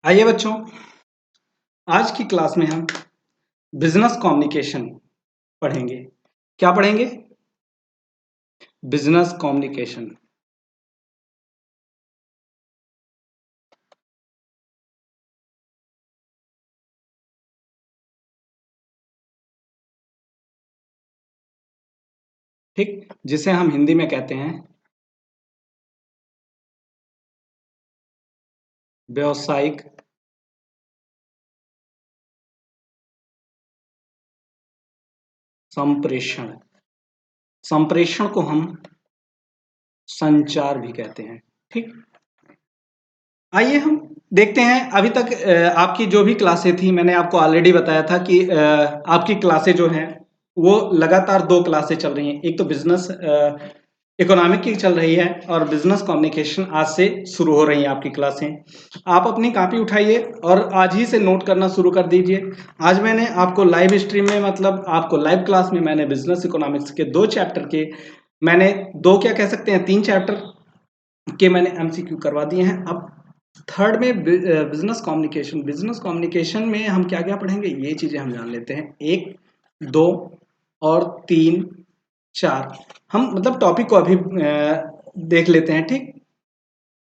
आइए बच्चों, आज की क्लास में हम बिजनेस कम्युनिकेशन पढ़ेंगे। क्या पढ़ेंगे? Business communication. ठीक, जिसे हम हिंदी में कहते हैं व्यावसायिक संप्रेषण। संप्रेषण को हम संचार भी कहते हैं। ठीक, आइए हम देखते हैं। अभी तक आपकी जो भी क्लासें थी, मैंने आपको ऑलरेडी बताया था कि आपकी क्लासें जो हैं वो लगातार दो क्लासें चल रही हैं। एक तो बिजनेस इकोनॉमिक की चल रही है और बिजनेस कम्युनिकेशन आज से शुरू हो रही हैं आपकी क्लासें। आप अपनी कॉपी उठाइए और आज ही से नोट करना शुरू कर दीजिए। आज मैंने आपको लाइव स्ट्रीम में, मतलब आपको लाइव क्लास में, मैंने बिजनेस इकोनॉमिक्स के दो चैप्टर के, मैंने दो क्या कह सकते हैं, तीन चैप्टर के मैंने एमसीक्यू करवा दिए हैं। अब थर्ड में बिजनेस कम्युनिकेशन। बिजनेस कम्युनिकेशन में हम क्या क्या पढ़ेंगे, ये चीजें हम जान लेते हैं। एक, दो और तीन, चार, हम मतलब टॉपिक को अभी देख लेते हैं। ठीक,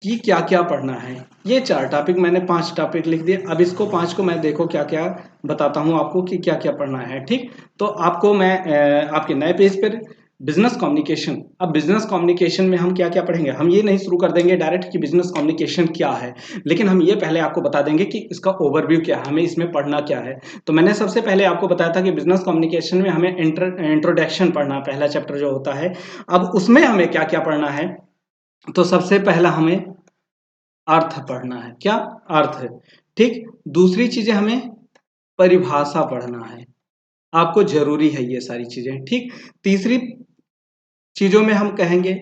कि क्या क्या पढ़ना है। ये चार टॉपिक, मैंने पांच टॉपिक लिख दिए। अब इसको पांच को मैं देखो क्या क्या बताता हूं आपको कि क्या क्या पढ़ना है। ठीक, तो आपको मैं आपके नए पेज पर बिजनेस कम्युनिकेशन। अब बिजनेस कम्युनिकेशन में हम क्या क्या पढ़ेंगे, हम ये नहीं शुरू कर देंगे डायरेक्ट कि बिजनेस कम्युनिकेशन क्या है, लेकिन हम ये पहले आपको बता देंगे कि इसका ओवरव्यू क्या है, हमें इसमें पढ़ना क्या है। तो मैंने सबसे पहले आपको बताया था कि बिजनेस कम्युनिकेशन में हमें इंट्रोडक्शन पढ़ना, पहला चैप्टर जो होता है। अब उसमें हमें क्या क्या पढ़ना है, तो सबसे पहला हमें अर्थ पढ़ना है। क्या? अर्थ। ठीक, दूसरी चीजें हमें परिभाषा पढ़ना है। आपको जरूरी है ये सारी चीजें। ठीक, तीसरी चीजों में हम कहेंगे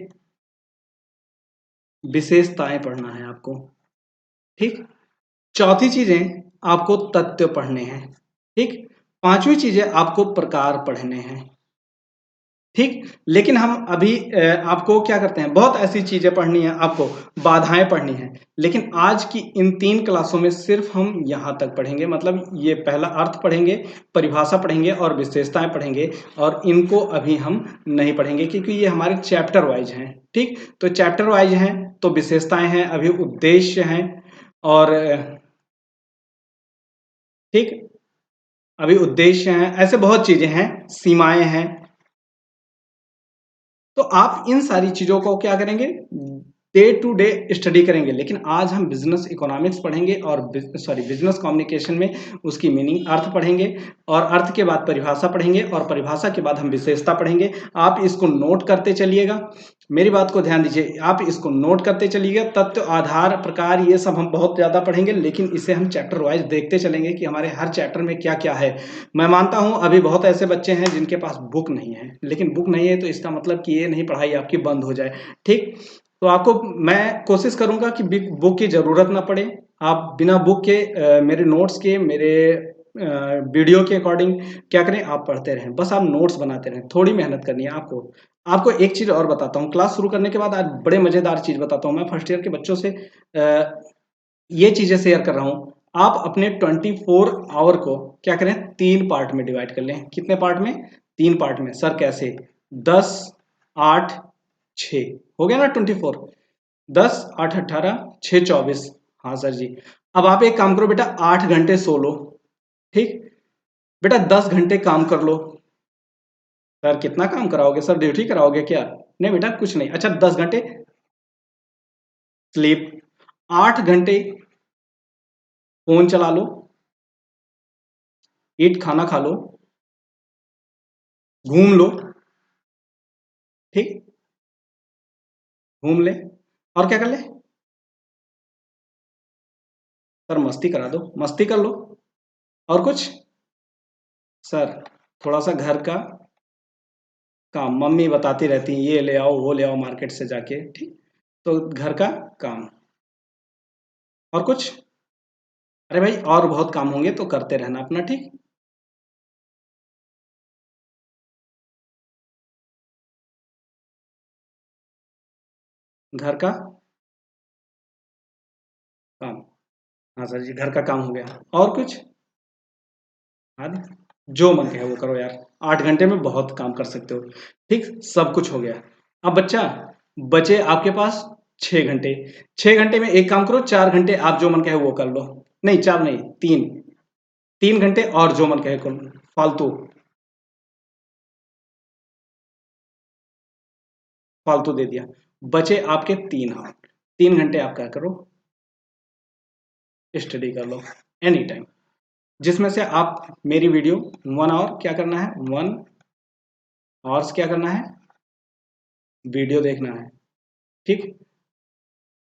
विशेषताएं पढ़ना है आपको। ठीक, चौथी चीजें आपको तथ्य पढ़ने हैं। ठीक, पांचवी चीजें आपको प्रकार पढ़ने हैं। ठीक, लेकिन हम अभी आपको क्या करते हैं, बहुत ऐसी चीजें पढ़नी है आपको, बाधाएं पढ़नी है, लेकिन आज की इन तीन क्लासों में सिर्फ हम यहां तक पढ़ेंगे। मतलब ये पहला अर्थ पढ़ेंगे, परिभाषा पढ़ेंगे और विशेषताएं पढ़ेंगे, और इनको अभी हम नहीं पढ़ेंगे क्योंकि ये हमारे चैप्टर वाइज हैं। ठीक, तो चैप्टर वाइज हैं तो विशेषताएं हैं, अभी उद्देश्य हैं, और ठीक, अभी उद्देश्य हैं, ऐसे बहुत चीजें हैं, सीमाएं हैं। तो आप इन सारी चीजों को क्या करेंगे, डे टू डे स्टडी करेंगे। लेकिन आज हम बिजनेस इकोनॉमिक्स पढ़ेंगे और बिजनेस कम्युनिकेशन में उसकी मीनिंग, अर्थ पढ़ेंगे, और अर्थ के बाद परिभाषा पढ़ेंगे, और परिभाषा के बाद हम विशेषता पढ़ेंगे। आप इसको नोट करते चलिएगा, मेरी बात को ध्यान दीजिए, आप इसको नोट करते चलिएगा। तत्व, आधार, प्रकार, ये सब हम बहुत ज्यादा पढ़ेंगे, लेकिन इसे हम चैप्टर वाइज देखते चलेंगे कि हमारे हर चैप्टर में क्या क्या है। मैं मानता हूं अभी बहुत ऐसे बच्चे हैं जिनके पास बुक नहीं है, लेकिन बुक नहीं है तो इसका मतलब कि ये नहीं पढ़ाई आपकी बंद हो जाए। ठीक, तो आपको मैं कोशिश करूंगा कि बुक की जरूरत ना पड़े। आप बिना बुक के मेरे नोट्स के, मेरे वीडियो के अकॉर्डिंग क्या करें, आप पढ़ते रहें। बस आप नोट्स बनाते रहें, थोड़ी मेहनत करनी है आपको। आपको एक चीज और बताता हूँ, क्लास शुरू करने के बाद आज बड़े मजेदार चीज बताता हूँ। मैं फर्स्ट ईयर के बच्चों से ये चीजें शेयर कर रहा हूँ। आप अपने 24 आवर को क्या करें, तीन पार्ट में डिवाइड कर लें। कितने पार्ट में? तीन पार्ट में। सर कैसे? 10, 8, 6 हो गया ना 24। 10, 8, 18, 6, 24। हाँ सर जी। अब आप एक काम करो बेटा, 8 घंटे सो लो। ठीक, बेटा 10 घंटे काम कर लो। सर कितना काम कराओगे, सर ड्यूटी कराओगे क्या? नहीं बेटा कुछ नहीं। अच्छा, 10 घंटे स्लीप, 8 घंटे फोन चला लो, ईट, खाना खा लो, घूम लो। ठीक, घूम ले, और क्या कर ले? सर मस्ती करा दो, मस्ती कर लो। और कुछ? सर थोड़ा सा घर का काम, मम्मी बताती रहती है ये ले आओ वो ले आओ मार्केट से जाके। ठीक, तो घर का काम। और कुछ? अरे भाई और बहुत काम होंगे तो करते रहना अपना। ठीक, घर का काम। हाँ सर जी, घर का काम हो गया। और कुछ? हाँ, जो मन है वो करो यार, 8 घंटे में बहुत काम कर सकते हो। ठीक, सब कुछ हो गया। अब बच्चा बचे आपके पास 6 घंटे। 6 घंटे में एक काम करो, 4 घंटे आप जो मन कहे वो कर लो। नहीं, चार नहीं, 3 3 घंटे और जो मन कहे करो, फालतू फालतू दे दिया। बचे आपके 3 हाथ। 3 घंटे आप क्या करो, स्टडी कर लो एनी टाइम, जिसमें से आप मेरी वीडियो 1 आवर क्या करना है, 1 आवर्स क्या करना है, वीडियो देखना है। ठीक,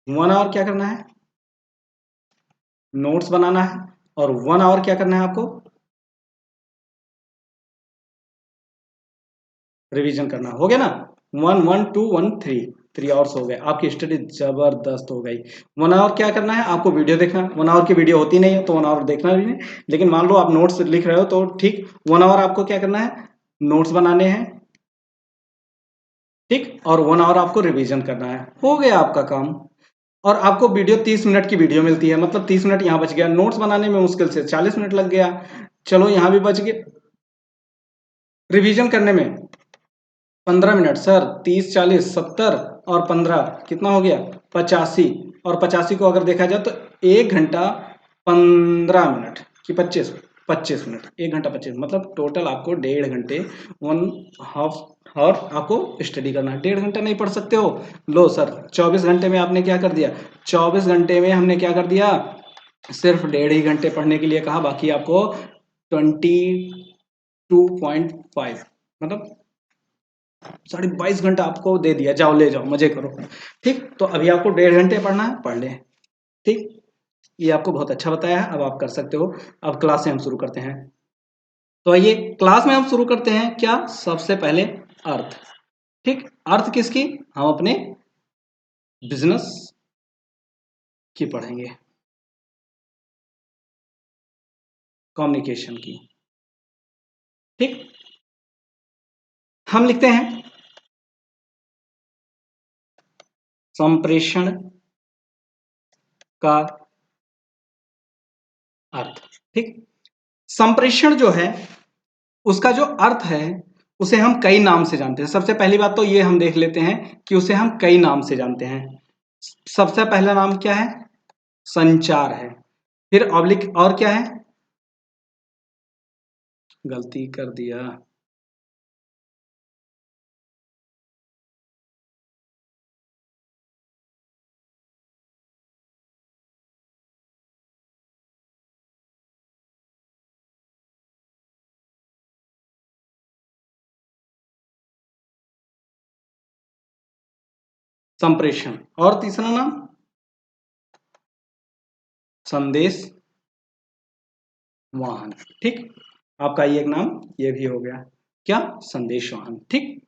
1 आवर क्या करना है, नोट्स बनाना है। और 1 आवर क्या करना है आपको, रिवीजन करना। हो गया ना, 1 1 2 1 3 3 आवर्स हो गए, आपकी स्टडी जबरदस्त हो गई। 1 आवर क्या करना है आपको, वीडियो देखना। 1 आवर की वीडियो होती नहीं है तो 1 आवर देखना भी नहीं, लेकिन मान लो आप नोट्स लिख रहे हो तो ठीक, 1 आवर आपको क्या करना है, नोट्स बनाने हैं। ठीक, और 1 आवर आपको रिवीजन करना है। हो गया आपका काम। और आपको वीडियो 30 मिनट की वीडियो मिलती है, मतलब 30 मिनट यहाँ बच गया। नोट्स बनाने में मुश्किल से 40 मिनट लग गया, चलो यहाँ भी बच गए। रिवीजन करने में 15 मिनट सर, 30 40 70 और 15 कितना हो गया, 85। और 85 को अगर देखा जाए तो 1 घंटा 15 मिनट कि 25 25 मिनट, 1 घंटा 25, मतलब टोटल आपको 1.5 घंटे, 1 हाफ आपको स्टडी करना है। 1.5 घंटा नहीं पढ़ सकते हो, लो सर 24 घंटे में आपने क्या कर दिया, 24 घंटे में हमने क्या कर दिया, सिर्फ 1.5 ही घंटे पढ़ने के लिए कहा, बाकी आपको 22.5 मतलब 22.5 घंटा आपको दे दिया, जाओ ले जाओ मजे करो। ठीक, तो अभी आपको 1.5 घंटे पढ़ना है, पढ़ ले। ठीक, ये आपको बहुत अच्छा बताया है, अब आप कर सकते हो। अब क्लास से हम शुरू करते हैं। तो आइए क्लास में हम शुरू करते हैं, क्या सबसे पहले अर्थ। ठीक, अर्थ किसकी, हम अपने बिजनेस की पढ़ेंगे, कम्युनिकेशन की। ठीक, हम लिखते हैं संप्रेषण का अर्थ। ठीक, संप्रेषण जो है उसका जो अर्थ है उसे हम कई नाम से जानते हैं। सबसे पहली बात तो ये हम देख लेते हैं कि उसे हम कई नाम से जानते हैं। सबसे पहला नाम क्या है, संचार है। फिर ऑब्लिक और क्या है, गलती कर दिया, संप्रेषण। और तीसरा नाम संदेश वाहन। ठीक, आपका ये एक नाम ये भी हो गया, क्या, संदेश वाहन। ठीक,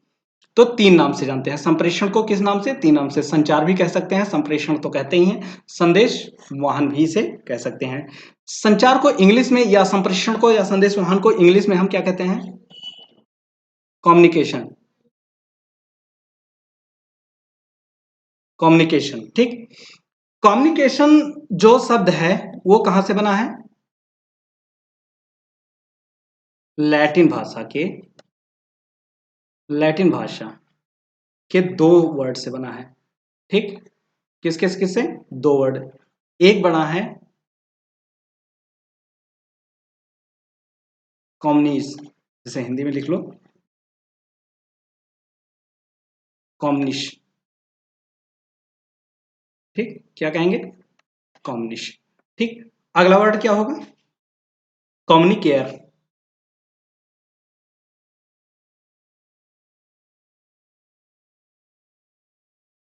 तो 3 नाम से जानते हैं संप्रेषण को। किस नाम से, 3 नाम से। संचार भी कह सकते हैं, संप्रेषण तो कहते ही हैं, संदेश वाहन भी से कह सकते हैं। संचार को इंग्लिश में, या संप्रेषण को या संदेश वाहन को इंग्लिश में हम क्या कहते हैं, कम्युनिकेशन। कम्युनिकेशन। ठीक, कम्युनिकेशन जो शब्द है वो कहां से बना है, लैटिन भाषा के, लैटिन भाषा के 2 वर्ड से बना है। ठीक, किस किस किस से, 2 वर्ड। एक बना है कॉम्युनिस, जिसे हिंदी में लिख लो कॉम्युनिश। ठीक, क्या कहेंगे, कॉम्युनिश। ठीक, अगला वर्ड क्या होगा, कम्युनिकेयर।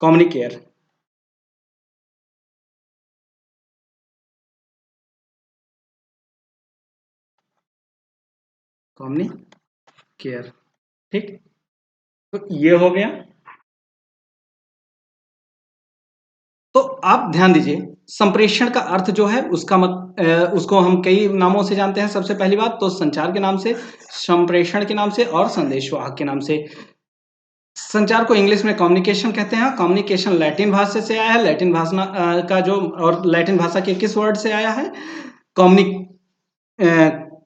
कम्युनिकेयर, कम्युनिकेयर। ठीक, तो ये हो गया। तो आप ध्यान दीजिए, संप्रेषण का अर्थ जो है उसका उसको हम कई नामों से जानते हैं। सबसे पहली बात तो संचार के नाम से, संप्रेषण के नाम से और संदेशवाहक के नाम से। संचार को इंग्लिश में कम्युनिकेशन कहते हैं। कम्युनिकेशन लैटिन भाषा से आया है। लैटिन भाषा का जो और लैटिन भाषा के किस वर्ड से आया है?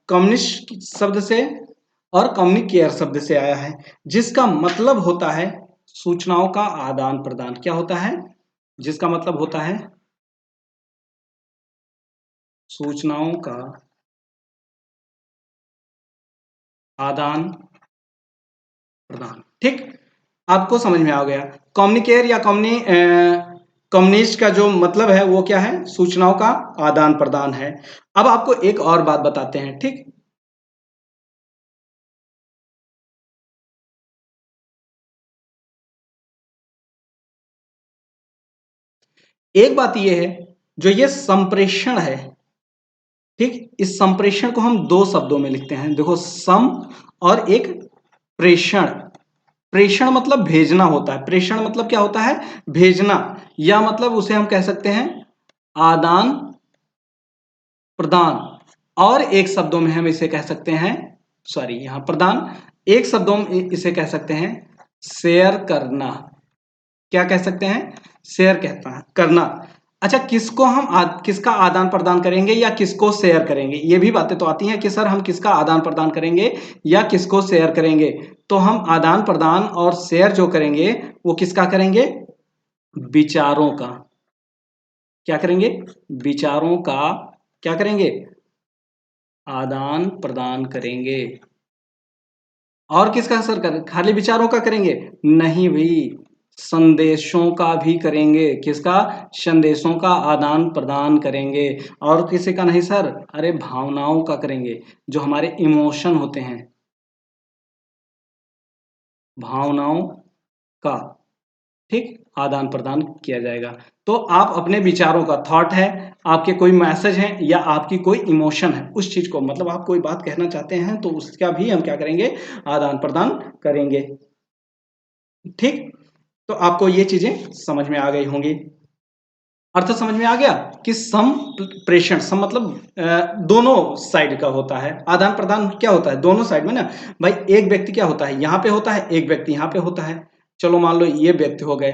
कम्युनिस्ट शब्द से और कम्युनिकेयर शब्द से आया है, जिसका मतलब होता है सूचनाओं का आदान प्रदान। क्या होता है? जिसका मतलब होता है सूचनाओं का आदान प्रदान। ठीक, आपको समझ में आ गया। कम्युनिकेयर या कम्युनिस्ट का जो मतलब है वो क्या है? सूचनाओं का आदान प्रदान है। अब आपको एक और बात बताते हैं। ठीक, एक बात ये है, जो ये संप्रेषण है, ठीक, इस संप्रेषण को हम दो शब्दों में लिखते हैं। देखो, सम और एक प्रेषण। प्रेषण मतलब भेजना होता है। प्रेषण मतलब क्या होता है? भेजना, या मतलब उसे हम कह सकते हैं आदान प्रदान। और एक शब्दों में हम इसे कह सकते हैं, सॉरी यहां प्रदान, एक शब्दों में इसे कह सकते हैं शेयर करना। क्या कह सकते हैं? शेयर कहता है करना। अच्छा, किसका आदान प्रदान करेंगे या किसको शेयर करेंगे? ये भी बातें तो आती हैं कि सर हम किसका आदान प्रदान करेंगे या किसको शेयर करेंगे। तो हम आदान प्रदान और शेयर जो करेंगे वो किसका करेंगे? विचारों का। क्या करेंगे? विचारों का क्या करेंगे? आदान प्रदान करेंगे। और किसका असर कर? खाली विचारों का करेंगे? नहीं भाई, संदेशों का भी करेंगे। किसका? संदेशों का आदान प्रदान करेंगे। और किसी का नहीं सर, अरे भावनाओं का करेंगे। जो हमारे इमोशन होते हैं, भावनाओं का, ठीक, आदान प्रदान किया जाएगा। तो आप अपने विचारों का, थॉट है, आपके कोई मैसेज है या आपकी कोई इमोशन है, उस चीज को मतलब आप कोई बात कहना चाहते हैं तो उसका भी हम क्या करेंगे? आदान प्रदान करेंगे। ठीक, तो आपको ये चीजें समझ में आ गई होंगी। अर्थ समझ में आ गया कि सम प्रेषण, सम मतलब दोनों साइड का होता है। आदान प्रदान क्या होता है? दोनों साइड में ना भाई। एक व्यक्ति क्या होता है? यहाँ पे होता है, एक व्यक्ति यहाँ पे होता है। चलो मान लो ये व्यक्ति हो गए,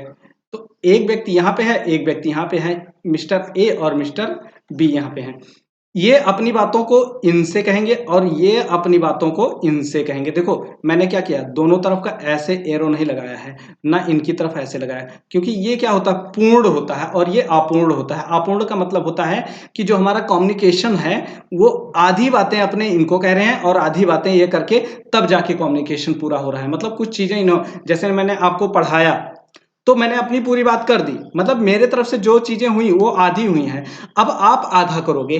तो एक व्यक्ति यहाँ पे है, एक व्यक्ति यहाँ पे है। मिस्टर ए और मिस्टर बी यहाँ पे हैं। ये अपनी बातों को इनसे कहेंगे और ये अपनी बातों को इनसे कहेंगे। देखो, मैंने क्या किया, दोनों तरफ का ऐसे एरो नहीं लगाया है, ना इनकी तरफ ऐसे लगाया, क्योंकि ये क्या होता है? पूर्ण होता है और ये अपूर्ण होता है। अपूर्ण का मतलब होता है कि जो हमारा कम्युनिकेशन है वो आधी बातें अपने इनको कह रहे हैं और आधी बातें ये करके तब जाके कम्युनिकेशन पूरा हो रहा है। मतलब कुछ चीजें जैसे मैंने आपको पढ़ाया तो मैंने अपनी पूरी बात कर दी, मतलब मेरे तरफ से जो चीजें हुई वो आधी हुई हैं। अब आप आधा करोगे,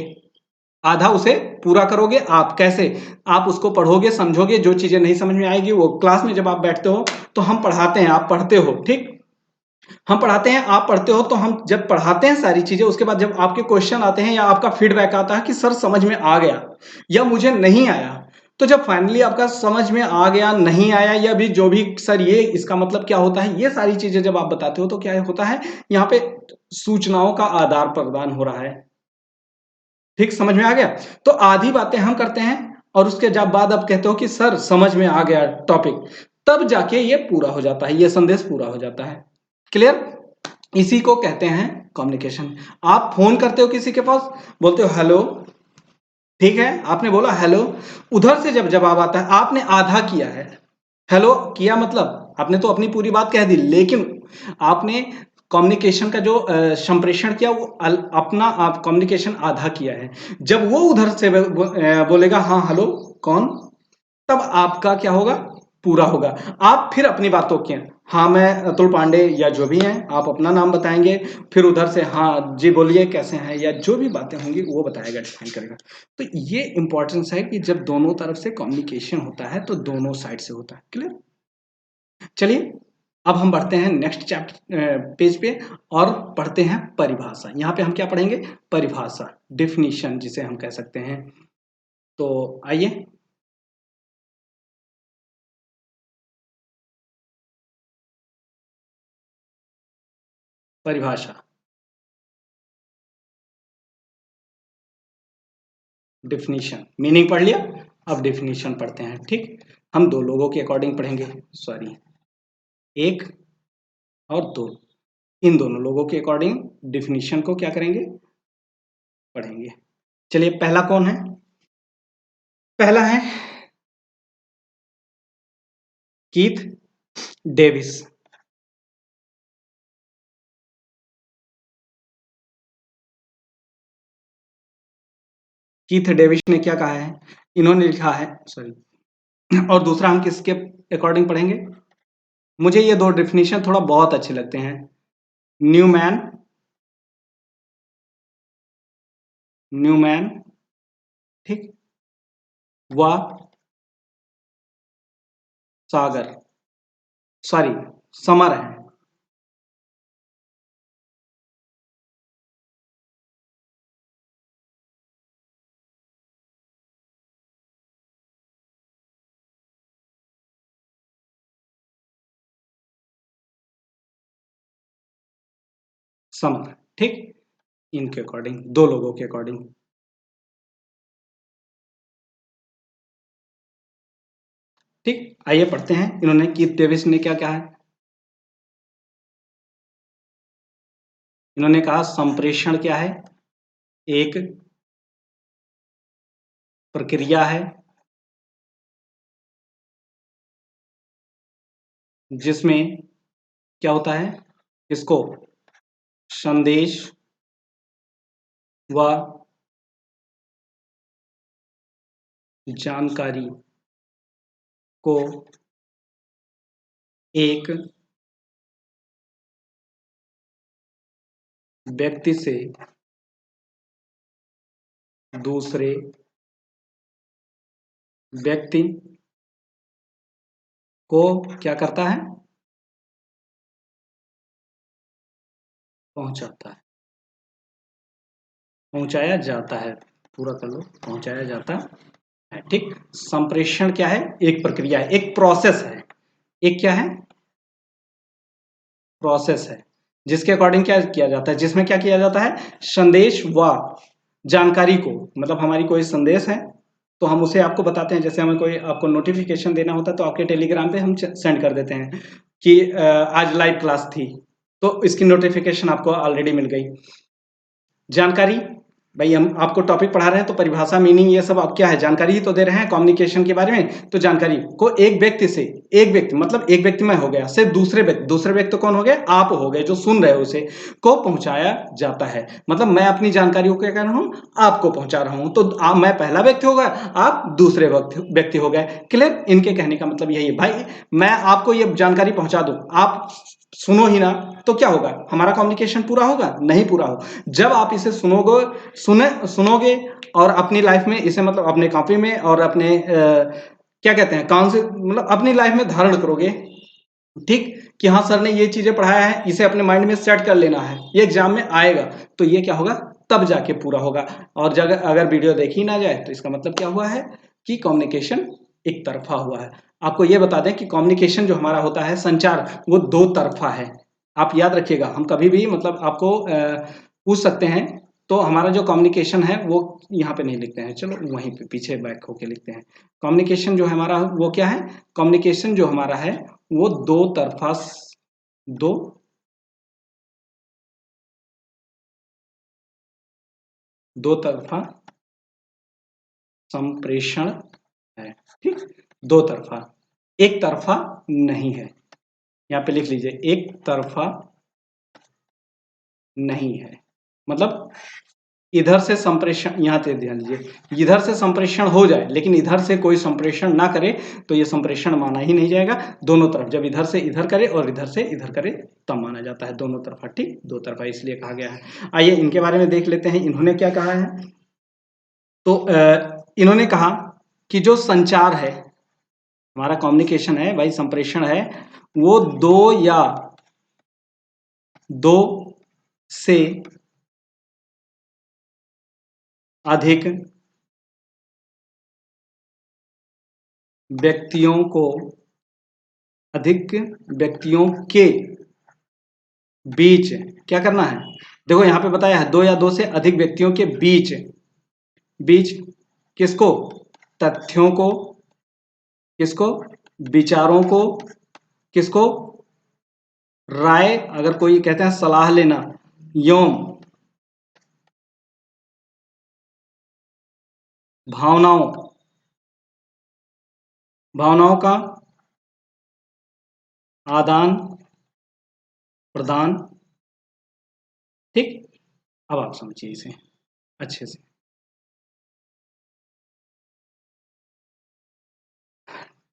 आधा उसे पूरा करोगे। आप कैसे? आप उसको पढ़ोगे, समझोगे, जो चीजें नहीं समझ में आएगी वो क्लास में जब आप बैठते हो तो हम पढ़ाते हैं, आप पढ़ते हो। ठीक, हम पढ़ाते हैं, आप पढ़ते हो। तो हम जब पढ़ाते हैं सारी चीजें, उसके बाद जब आपके क्वेश्चन आते हैं या आपका फीडबैक आता है कि सर समझ में आ गया या मुझे नहीं आया, तो जब फाइनली आपका समझ में आ गया, नहीं आया, या भी जो भी सर ये इसका मतलब क्या होता है, ये सारी चीजें जब आप बताते हो तो क्या होता है? यहाँ पे सूचनाओं का आदान प्रदान हो रहा है। ठीक, समझ में आ गया? तो आधी बातें हम करते हैं और उसके जब बाद आप कहते हो कि सर समझ में आ गया टॉपिक, तब जाके ये पूरा हो जाता है, ये संदेश पूरा हो जाता है। क्लियर? इसी को कहते हैं कम्युनिकेशन। आप फोन करते हो किसी के पास, बोलते हो हेलो, ठीक है, आपने बोला हेलो, उधर से जब जवाब आता है आपने आधा किया है। हेलो किया मतलब आपने तो अपनी पूरी बात कह दी, लेकिन आपने कम्युनिकेशन का जो संप्रेषण किया वो अपना आप कम्युनिकेशन आधा किया है। जब वो उधर से बोलेगा हाँ हेलो कौन, तब आपका क्या होगा? पूरा होगा। आप फिर अपनी बातों के, हाँ मैं अतुल पांडे, या जो भी हैं आप अपना नाम बताएंगे, फिर उधर से हाँ जी बोलिए कैसे हैं, या जो भी बातें होंगी वो बताएगा, डिफाइन करेगा। तो ये इंपॉर्टेंस है कि जब दोनों तरफ से कम्युनिकेशन होता है तो दोनों साइड से होता है। क्लियर? चलिए, अब हम बढ़ते हैं नेक्स्ट चैप्टर पेज पे और पढ़ते हैं परिभाषा। यहाँ पे हम क्या पढ़ेंगे? परिभाषा, डिफिनीशन जिसे हम कह सकते हैं। तो आइए, परिभाषा, डिफिनीशन, मीनिंग पढ़ लिया, अब डिफिनीशन पढ़ते हैं। ठीक, हम दो लोगों के अकॉर्डिंग पढ़ेंगे, सॉरी। 1 और 2, इन दोनों लोगों के अकॉर्डिंग डिफिनीशन को क्या करेंगे, पढ़ेंगे। चलिए पहला कौन है, पहला है कीथ डेविस। कीथ डेविस ने क्या कहा है, इन्होंने लिखा है, सॉरी, और दूसरा हम किसके अकॉर्डिंग पढ़ेंगे, मुझे ये दो डेफिनेशन थोड़ा बहुत अच्छे लगते हैं, न्यूमैन, न्यूमैन, ठीक, व सागर, सॉरी समर है, समर, ठीक, इनके अकॉर्डिंग, दो लोगों के अकॉर्डिंग। ठीक, आइए पढ़ते हैं इन्होंने कीथ डेविस ने क्या कहा है। इन्होंने कहा संप्रेषण क्या है, एक प्रक्रिया है जिसमें क्या होता है, इसको संदेश व जानकारी को एक व्यक्ति से दूसरे व्यक्ति को क्या करता है, पहुंचाता है, पहुंचाया जाता है, पूरा कर लो, पहुंचाया जाता है, ठीक। संप्रेषण क्या है, एक प्रक्रिया है, एक प्रोसेस है, एक क्या है, प्रोसेस है, जिसके अकॉर्डिंग क्या किया जाता है, जिसमें क्या किया जाता है, संदेश व जानकारी को, मतलब हमारी कोई संदेश है तो हम उसे आपको बताते हैं, जैसे हमें कोई आपको नोटिफिकेशन देना होता है तो आपके टेलीग्राम पे हम सेंड कर देते हैं कि आज लाइव क्लास थी, तो इसकी नोटिफिकेशन आपको ऑलरेडी मिल गई। जानकारी, भाई हम आपको टॉपिक पढ़ा रहे हैं तो परिभाषा, मीनिंग, ये सब आप क्या है, जानकारी ही तो दे रहे हैं कम्युनिकेशन के बारे में, तो जानकारी को एक व्यक्ति से, एक व्यक्ति मतलब एक व्यक्ति मैं हो गया, से दूसरे व्यक्ति, दूसरे व्यक्ति कौन हो गए, आप हो गए जो सुन रहे हो उसे, को पहुंचाया जाता है, मतलब मैं अपनी जानकारी को क्या कर रहा हूं, आपको पहुंचा रहा हूं, तो मैं पहला व्यक्ति होगा, आप दूसरे व्यक्ति हो गए, क्लियर। इनके कहने का मतलब यही है, भाई मैं आपको ये जानकारी पहुंचा दूं, आप सुनो ही ना, तो क्या होगा, हमारा कम्युनिकेशन पूरा होगा, नहीं पूरा होगा। जब आप इसे सुनोगे और अपनी लाइफ में इसे, मतलब अपने कॉपी में और अपने क्या कहते हैं, कौन से, मतलब अपनी लाइफ में धारण करोगे, ठीक, कि हाँ सर ने ये चीजें पढ़ाया है, इसे अपने माइंड में सेट कर लेना है, ये एग्जाम में आएगा, तो ये क्या होगा, तब जाके पूरा होगा। और जगह अगर वीडियो देखी ना जाए तो इसका मतलब क्या हुआ है कि कम्युनिकेशन एक तरफा हुआ है। आपको ये बता दें कि कम्युनिकेशन जो हमारा होता है, संचार, वो दो तरफा है, आप याद रखिएगा, हम कभी भी मतलब आपको पूछ सकते हैं, तो हमारा जो कम्युनिकेशन है वो यहाँ पे नहीं लिखते हैं, चलो वहीं पे पीछे बैक होके लिखते हैं। कम्युनिकेशन जो है हमारा वो क्या है, कम्युनिकेशन जो हमारा है वो दो तरफा, दो दो तरफा संप्रेषण है, ठीक, दो तरफा, एक तरफा नहीं है, यहाँ पे लिख लीजिए, एक तरफा नहीं है, मतलब इधर से संप्रेषण, यहाँ पे ध्यान दीजिए, इधर से संप्रेषण हो जाए लेकिन इधर से कोई संप्रेषण ना करे तो ये संप्रेषण माना ही नहीं जाएगा। दोनों तरफ, जब इधर से इधर करे और इधर से इधर करे तब माना जाता है, दोनों तरफा, ठीक, दो तरफा इसलिए कहा गया है। आइए इनके बारे में देख लेते हैं, इन्होंने क्या कहा है। तो इन्होंने कहा कि जो संचार है, हमारा कम्युनिकेशन है भाई, संप्रेषण है, वो दो से अधिक व्यक्तियों को, अधिक व्यक्तियों के बीच क्या करना है, देखो यहां पे बताया है, दो या दो से अधिक व्यक्तियों के बीच, बीच किसको, तथ्यों को, किसको, विचारों को, किसको, राय, अगर कोई कहते हैं सलाह लेना, यौम, भावनाओं, भावनाओं का आदान प्रदान। ठीक, अब आप समझिए इसे अच्छे से।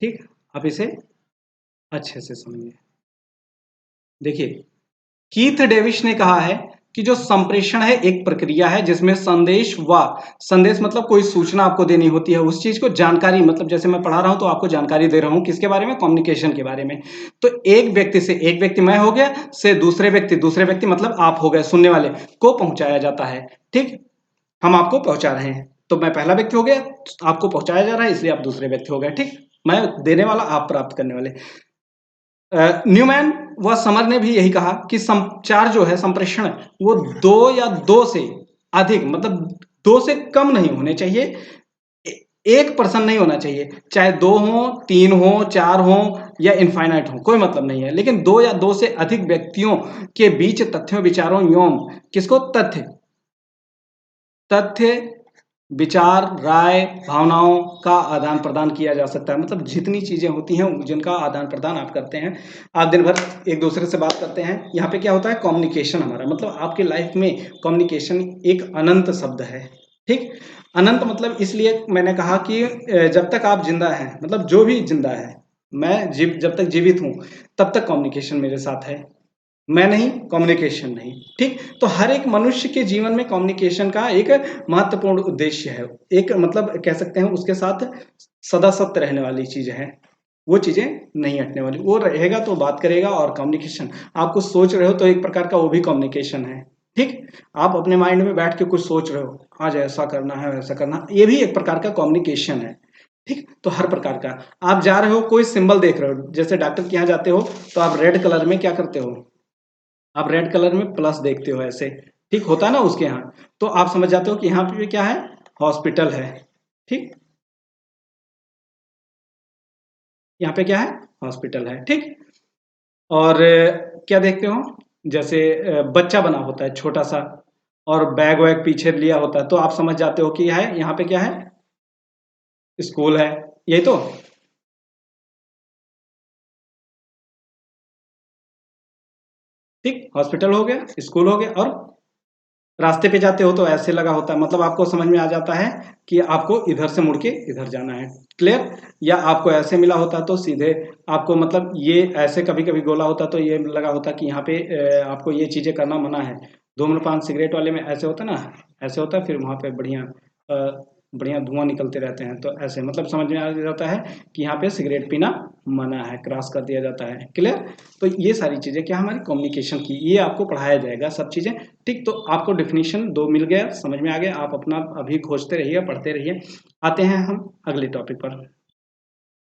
ठीक, आप इसे अच्छे से समझिए। देखिए, कीथ डेविस ने कहा है कि जो संप्रेषण है एक प्रक्रिया है जिसमें संदेश व संदेश मतलब कोई सूचना आपको देनी होती है, उस चीज को जानकारी, मतलब जैसे मैं पढ़ा रहा हूं तो आपको जानकारी दे रहा हूं किसके बारे में, कम्युनिकेशन के बारे में। तो एक व्यक्ति से, एक व्यक्ति मैं हो गया, से दूसरे व्यक्ति, दूसरे व्यक्ति मतलब आप हो गए सुनने वाले को पहुंचाया जाता है। ठीक, हम आपको पहुंचा रहे हैं तो मैं पहला व्यक्ति हो गया, आपको पहुंचाया जा रहा है इसलिए आप दूसरे व्यक्ति हो गए। ठीक, मैं देने वाला, आप प्राप्त करने वाले। न्यूमैन व समर ने भी यही कहा कि संचार जो है, संप्रेषण, वो दो या दो से अधिक, मतलब दो से कम नहीं होने चाहिए, एक पर्सन नहीं होना चाहिए, चाहे दो हो, तीन हो, चार हो या इनफाइनाइट हो, कोई मतलब नहीं है, लेकिन दो या दो से अधिक व्यक्तियों के बीच तथ्यों, विचारों एवं किसको, तथ्य, तथ्य, विचार, राय, भावनाओं का आदान प्रदान किया जा सकता है। मतलब जितनी चीजें होती हैं जिनका आदान प्रदान आप करते हैं, आप दिन भर एक दूसरे से बात करते हैं, यहाँ पे क्या होता है, कम्युनिकेशन हमारा, मतलब आपकी लाइफ में कम्युनिकेशन एक अनंत शब्द है। ठीक, अनंत मतलब इसलिए मैंने कहा कि जब तक आप जिंदा हैं, मतलब जो भी जिंदा है, मैं जब तक जीवित हूं तब तक कम्युनिकेशन मेरे साथ है, मैं नहीं, कम्युनिकेशन नहीं। ठीक, तो हर एक मनुष्य के जीवन में कम्युनिकेशन का एक महत्वपूर्ण उद्देश्य है, एक मतलब कह सकते हैं उसके साथ सदा सत्य रहने वाली चीज है, वो चीजें नहीं हटने वाली, वो रहेगा तो बात करेगा। और कम्युनिकेशन, आप कुछ सोच रहे हो तो एक प्रकार का वो भी कम्युनिकेशन है। ठीक, आप अपने माइंड में बैठ के कुछ सोच रहे हो, आज ऐसा करना है वैसा करना, ये भी एक प्रकार का कम्युनिकेशन है। ठीक, तो हर प्रकार का, आप जा रहे हो कोई सिंबल देख रहे हो, जैसे डॉक्टर के यहाँ जाते हो तो आप रेड कलर में क्या करते हो, आप रेड कलर में प्लस देखते हो ऐसे, ठीक होता है ना उसके यहाँ, तो आप समझ जाते हो कि यहाँ पे क्या है, हॉस्पिटल है। ठीक, यहाँ पे क्या है, हॉस्पिटल है। ठीक, और क्या देखते हो, जैसे बच्चा बना होता है छोटा सा, और बैग वैग पीछे लिया होता है, तो आप समझ जाते हो कि है यहाँ पे क्या है, स्कूल है, यही तो। ठीक, हॉस्पिटल हो गया, स्कूल हो गया, और रास्ते पे जाते हो तो ऐसे लगा होता है, मतलब आपको समझ में आ जाता है कि आपको इधर से मुड़ के इधर जाना है, क्लियर। या आपको ऐसे मिला होता तो सीधे आपको, मतलब ये ऐसे कभी कभी गोला होता तो ये लगा होता कि यहाँ पे आपको ये चीजें करना मना है। धूम्रपान सिगरेट वाले में ऐसे होता ना, ऐसे होता, फिर वहां पे बढ़िया बढ़िया धुआं निकलते रहते हैं, तो ऐसे मतलब समझ में आ जाता है कि यहाँ पे सिगरेट पीना मना है, क्रॉस कर दिया जाता है, क्लियर। तो ये सारी चीजें क्या, हमारी कम्युनिकेशन की, ये आपको पढ़ाया जाएगा सब चीजें। ठीक, तो आपको डेफिनेशन दो मिल गया, समझ में आ गया, आप अपना अभी खोजते रहिए, पढ़ते रहिए। आते हैं हम अगले टॉपिक पर,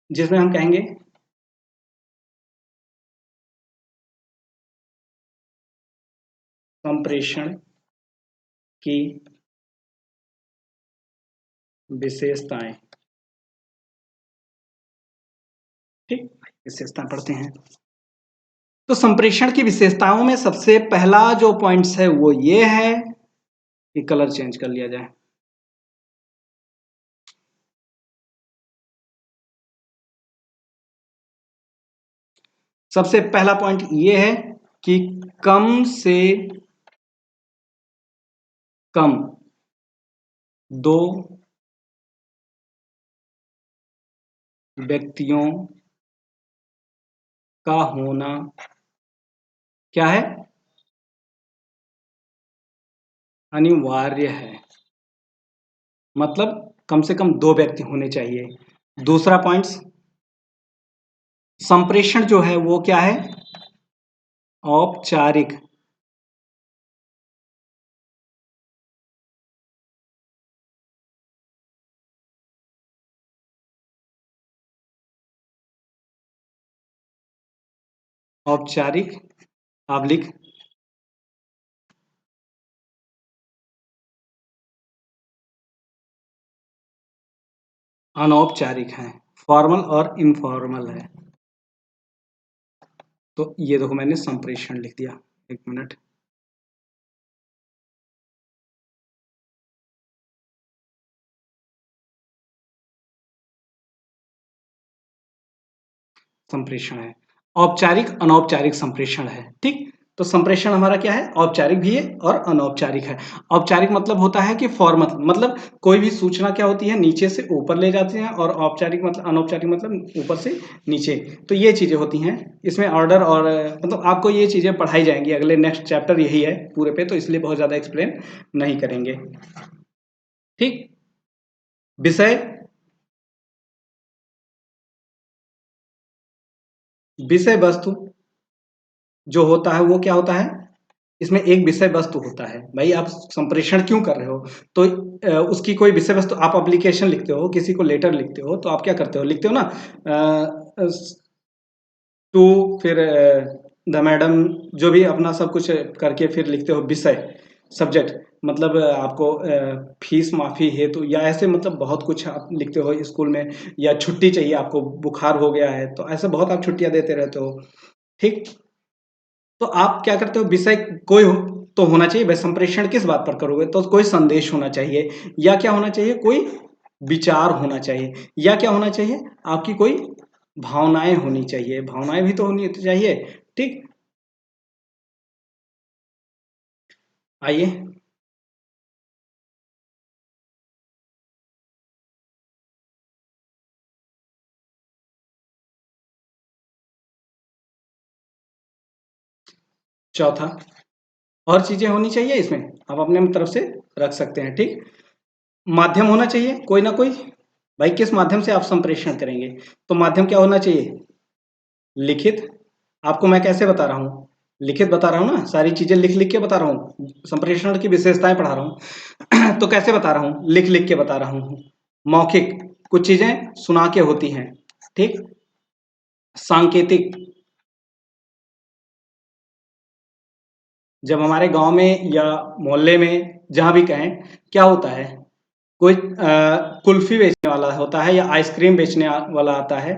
जिसमें हम कहेंगे संप्रेषण की विशेषताएं। ठीक, विशेषताएं पढ़ते हैं। तो संप्रेषण की विशेषताओं में सबसे पहला जो पॉइंट्स है वो ये है कि कलर चेंज कर लिया जाए। सबसे पहला पॉइंट ये है कि कम से कम दो व्यक्तियों का होना क्या है, अनिवार्य है, मतलब कम से कम दो व्यक्ति होने चाहिए। दूसरा पॉइंट, संप्रेषण जो है वो क्या है, औपचारिक, औपचारिक आबलिक अनौपचारिक है, फॉर्मल और इनफॉर्मल है। तो ये देखो मैंने संप्रेषण लिख दिया, एक मिनट। संप्रेषण है, औपचारिक अनौपचारिक संप्रेषण है, ठीक। तो संप्रेषण हमारा क्या है, औपचारिक भी है और अनौपचारिक है। औपचारिक मतलब होता है कि फॉर्मल, मतलब कोई भी सूचना क्या होती है नीचे से ऊपर ले जाती है, और औपचारिक मतलब, अनौपचारिक मतलब ऊपर से नीचे। तो ये चीजें होती हैं इसमें, ऑर्डर और मतलब आपको ये चीजें पढ़ाई जाएंगी अगले नेक्स्ट चैप्टर यही है पूरे पे, तो इसलिए बहुत ज्यादा एक्सप्लेन नहीं करेंगे, ठीक। विषय, विषय वस्तु जो होता है वो क्या होता है, इसमें एक विषय वस्तु होता है। भाई आप संप्रेषण क्यों कर रहे हो, तो उसकी कोई विषय वस्तु, आप एप्लीकेशन लिखते हो, किसी को लेटर लिखते हो, तो आप क्या करते हो, लिखते हो ना टू, फिर द मैडम, जो भी अपना सब कुछ करके फिर लिखते हो विषय, सब्जेक्ट, मतलब आपको फीस माफी हेतु या ऐसे मतलब बहुत कुछ आप लिखते हो स्कूल में, या छुट्टी चाहिए आपको, बुखार हो गया है, तो ऐसे बहुत आप छुट्टियां देते रहते हो, ठीक। तो आप क्या करते हो, विषय कोई हो तो होना चाहिए। भाई संप्रेषण किस बात पर करोगे, तो कोई संदेश होना चाहिए, या क्या होना चाहिए, कोई विचार होना चाहिए, या क्या होना चाहिए, आपकी कोई भावनाएं होनी चाहिए, भावनाएं भी तो होनी चाहिए, ठीक। आइए, चौथा, और चीजें होनी चाहिए इसमें, आप अपने तरफ से रख सकते हैं, ठीक। माध्यम होना चाहिए कोई ना कोई, भाई किस माध्यम से आप संप्रेषण करेंगे, तो माध्यम क्या होना चाहिए, लिखित। आपको मैं कैसे बता रहा हूँ, लिखित बता रहा हूँ ना, सारी चीजें लिख लिख के बता रहा हूँ, संप्रेषण की विशेषताएं पढ़ा रहा हूँ तो कैसे बता रहा हूँ, लिख लिख के बता रहा हूँ। मौखिक, कुछ चीजें सुना के होती हैं, ठीक। सांकेतिक, जब हमारे गांव में या मोहल्ले में जहां भी कहें, क्या होता है, कोई कुल्फी बेचने वाला होता है या आइसक्रीम बेचने वाला आता है,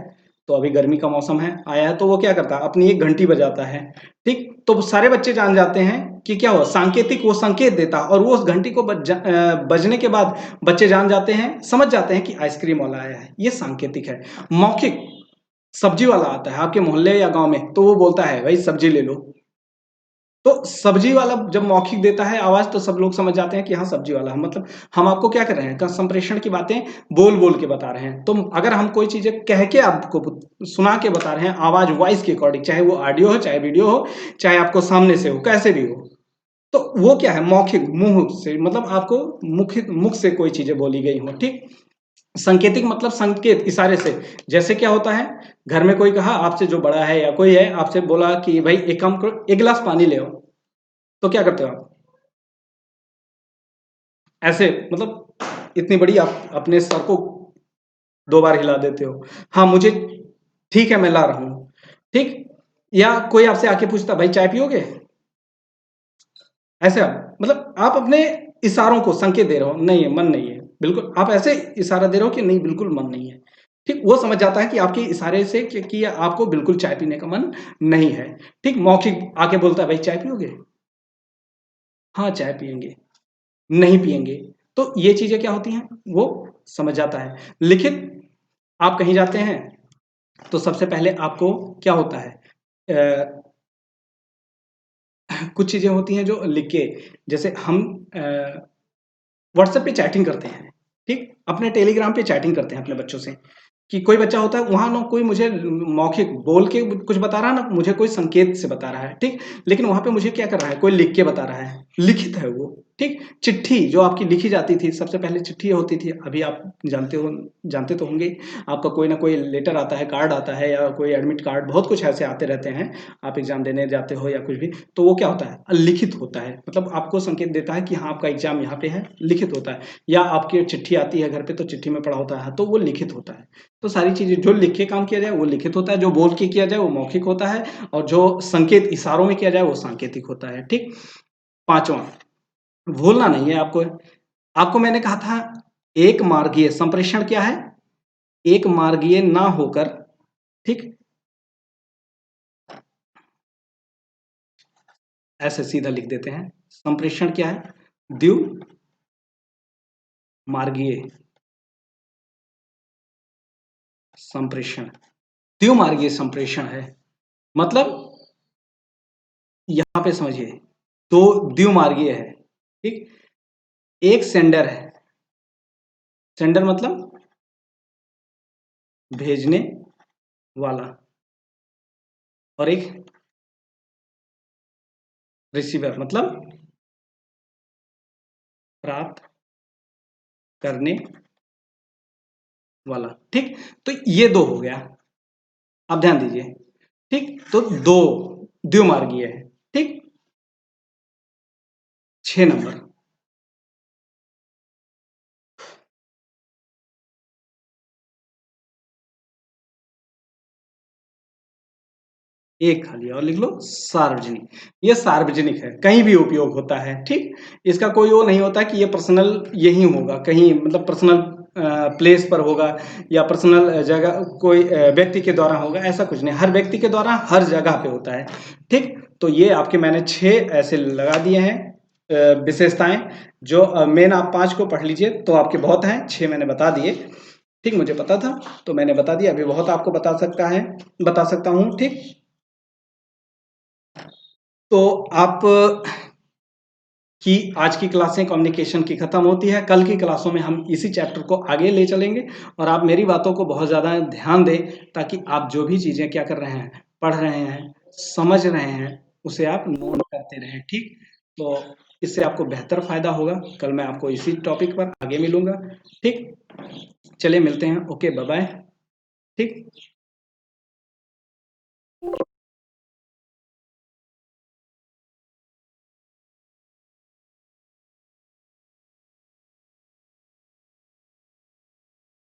तो अभी गर्मी का मौसम है आया है, तो वो क्या करता है, अपनी एक घंटी बजाता है, ठीक। तो सारे बच्चे जान जाते हैं कि क्या हुआ, सांकेतिक, वो संकेत देता, और वो उस घंटी को बजने के बाद बच्चे जान जाते हैं, समझ जाते हैं कि आइसक्रीम वाला आया है, ये सांकेतिक है। मौखिक, सब्जी वाला आता है आपके मोहल्ले या गांव में, तो वो बोलता है भाई सब्जी ले लो, तो सब्जी वाला जब मौखिक देता है आवाज, तो सब लोग समझ जाते हैं कि हाँ सब्जी वाला है, मतलब हम आपको क्या कर रहे हैं, संप्रेषण की बातें बोल बोल के बता रहे हैं। तो अगर हम कोई चीजें कह के आपको सुना के बता रहे हैं आवाज, वॉइस के अकॉर्डिंग, चाहे वो ऑडियो हो, चाहे वीडियो हो, चाहे आपको सामने से हो, कैसे भी हो, तो वो क्या है, मौखिक, मुंह से, मतलब आपको मुख से कोई चीजें बोली गई हो, ठीक। संकेतिक मतलब संकेत, इशारे से, जैसे क्या होता है, घर में कोई कहा आपसे, जो बड़ा है या कोई है, आपसे बोला कि भाई एक काम करो, एक गिलास पानी ले आओ, तो क्या करते हो आप, ऐसे मतलब इतनी बड़ी आप अपने सर को 2 बार हिला देते हो, हाँ मुझे, ठीक है मैं ला रहा हूं, ठीक। या कोई आपसे आके पूछता भाई चाय पियोगे, ऐसे आप मतलब आप अपने इशारों को संकेत दे रहे हो, नहीं है मन नहीं है, बिल्कुल आप ऐसे इशारा दे रहे हो कि नहीं बिल्कुल मन नहीं है, ठीक। वो समझ जाता है कि आपके इशारे से कि आपको बिल्कुल चाय पीने का मन नहीं है, ठीक। मौखिक आके बोलता है भाई चाय पियोगे, हाँ चाय पियेंगे, नहीं पिएंगे, तो ये चीजें क्या होती हैं, वो समझ जाता है। लिखित, आप कहीं जाते हैं तो सबसे पहले आपको क्या होता है, कुछ चीजें होती हैं जो लिख के, जैसे हम व्हाट्सएप पे चैटिंग करते हैं, ठीक, अपने टेलीग्राम पे चैटिंग करते हैं अपने बच्चों से, कि कोई बच्चा होता है वहां ना, कोई मुझे मौखिक बोल के कुछ बता रहा है ना, मुझे कोई संकेत से बता रहा है, ठीक। लेकिन वहां पे मुझे क्या कर रहा है, कोई लिख के बता रहा है, लिखित है वो, ठीक। चिट्ठी जो आपकी लिखी जाती थी, सबसे पहले चिट्ठी होती थी, अभी आप जानते हो, जानते तो होंगे, आपका कोई ना कोई लेटर आता है, कार्ड आता है, या कोई एडमिट कार्ड, बहुत कुछ ऐसे आते रहते हैं, आप एग्जाम देने जाते हो या कुछ भी, तो वो क्या होता है, लिखित होता है, मतलब आपको संकेत देता है कि हाँ आपका एग्जाम यहाँ पे है, लिखित होता है। या आपकी चिट्ठी आती है घर पे, तो चिट्ठी में पड़ा होता है, तो वो लिखित होता है। तो सारी चीजें जो लिख के काम किया जाए वो लिखित होता है, जो बोल के किया जाए वो मौखिक होता है, और जो संकेत इशारों में किया जाए वो सांकेतिक होता है, ठीक। पांचवा, भूलना नहीं है आपको, आपको मैंने कहा था एक मार्गीय संप्रेषण क्या है, एक मार्गीय ना होकर, ठीक, ऐसे सीधा लिख देते हैं। संप्रेषण क्या है? द्विमार्गीय संप्रेषण, द्विमार्गीय संप्रेषण है। मतलब यहां पे समझिए, दो द्विमार्गीय है, ठीक। एक सेंडर है, सेंडर मतलब भेजने वाला, और एक रिसीवर मतलब प्राप्त करने वाला, ठीक। तो ये दो हो गया, आप ध्यान दीजिए, ठीक। तो दो द्विमार्गीय है, ठीक। 6 नंबर, एक खाली और लिख लो, सार्वजनिक। ये सार्वजनिक है, कहीं भी उपयोग होता है, ठीक। इसका कोई वो नहीं होता कि ये पर्सनल यही होगा, कहीं मतलब पर्सनल प्लेस पर होगा या पर्सनल जगह कोई व्यक्ति के द्वारा होगा, ऐसा कुछ नहीं। हर व्यक्ति के द्वारा हर जगह पे होता है, ठीक। तो ये आपके मैंने 6 ऐसे लगा दिए हैं विशेषताएं। जो मेन आप 5 को पढ़ लीजिए तो आपके बहुत हैं, 6 मैंने बता दिए, ठीक। मुझे पता था तो मैंने बता दिया, अभी बहुत आपको बता सकता हूं, ठीक। तो आप की आज की क्लासें कम्युनिकेशन की खत्म होती है। कल की क्लासों में हम इसी चैप्टर को आगे ले चलेंगे, और आप मेरी बातों को बहुत ज़्यादा ध्यान दें, ताकि आप जो भी चीज़ें क्या कर रहे हैं, पढ़ रहे हैं, समझ रहे हैं, उसे आप नोट करते रहें, ठीक। तो इससे आपको बेहतर फायदा होगा। कल मैं आपको इसी टॉपिक पर आगे मिलूंगा, ठीक। चलिए मिलते हैं, ओके, बाय बाय, ठीक।